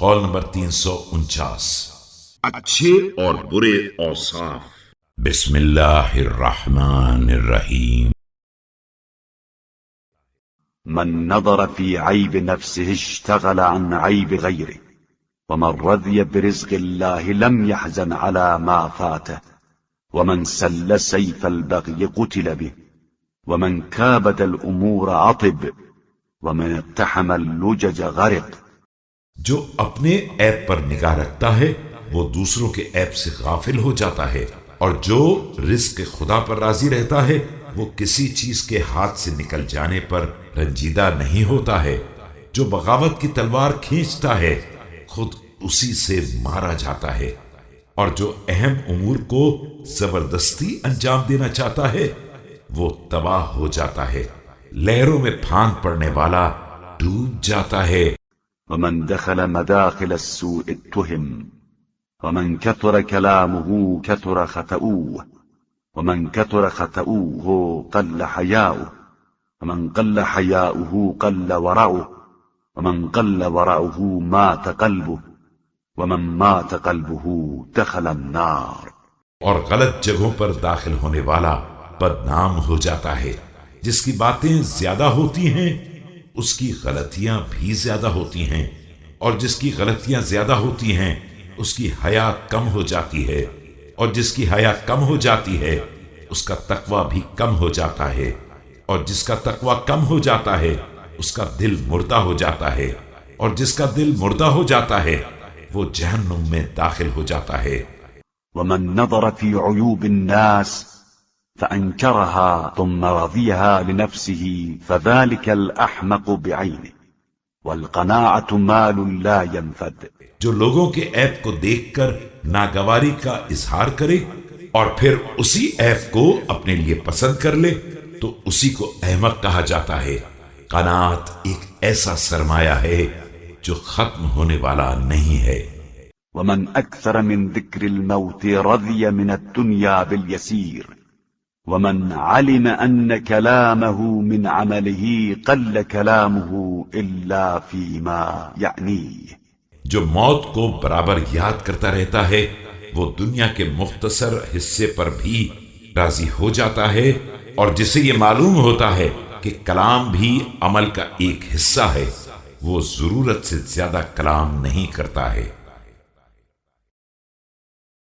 قول نمبر 349۔ اچھے اور برے اوصاف۔ بسم اللہ الرحمن الرحیم۔ من نظر في عيب نفسه اشتغل عن عيب غيره، ومن رضي برزق الله لم يحزن على ما فاته، ومن سل سيف البغي قتل به، ومن كابد الأمور عطب، ومن اقتحم اللجج غرق۔ جو اپنے عیب پر نگاہ رکھتا ہے وہ دوسروں کے عیب سے غافل ہو جاتا ہے، اور جو رزق خدا پر راضی رہتا ہے وہ کسی چیز کے ہاتھ سے نکل جانے پر رنجیدہ نہیں ہوتا ہے۔ جو بغاوت کی تلوار کھینچتا ہے خود اسی سے مارا جاتا ہے، اور جو اہم امور کو زبردستی انجام دینا چاہتا ہے وہ تباہ ہو جاتا ہے۔ لہروں میں پھاند پڑنے والا ڈوب جاتا ہے۔ ومن دخل مداخل السوء اتهم، ومن كثر كلامه كثر خطأوه، ومن كثر خطأوه قل حياؤه، ومن قل حياؤه قل ورعه، ومن قل ورعه مات قلبه، ومن مات قلبه دخل النار۔ اور غلط جگہوں پر داخل ہونے والا بدنام ہو جاتا ہے۔ جس کی باتیں زیادہ ہوتی ہیں اس کی غلطیاں بھی زیادہ ہوتی ہیں، اور جس کی غلطیاں زیادہ ہوتی ہیں اس کی حیا کم ہو جاتی ہے، اور جس کی حیا کم ہو جاتی ہے اس کا تقوی بھی کم ہو جاتا ہے، اور جس کا تقوی کم ہو جاتا ہے اس کا دل مردہ ہو جاتا ہے، اور جس کا دل مردہ ہو جاتا ہے وہ جہنم میں داخل ہو جاتا ہے۔ ومن نظر في عيوب الناس فأنكرها ثم رضيها لنفسه فذلك الأحمق بعينه، والقناعة مال لا ينفد۔ جو لوگوں کے عیب کو دیکھ کر ناگواری کا اظہار کرے اور پھر اسی عیب کو اپنے لیے پسند کر لے تو اسی کو احمق کہا جاتا ہے۔ قناعت ایک ایسا سرمایہ ہے جو ختم ہونے والا نہیں ہے۔ ومن أكثر من ذكر الموت رضي من الدنيا باليسير، ومن علم أن كلامه من عمله قل كلامه إلا فيما يعنيه۔ جو موت کو برابر یاد کرتا رہتا ہے وہ دنیا کے مختصر حصے پر بھی راضی ہو جاتا ہے، اور جسے یہ معلوم ہوتا ہے کہ کلام بھی عمل کا ایک حصہ ہے وہ ضرورت سے زیادہ کلام نہیں کرتا ہے۔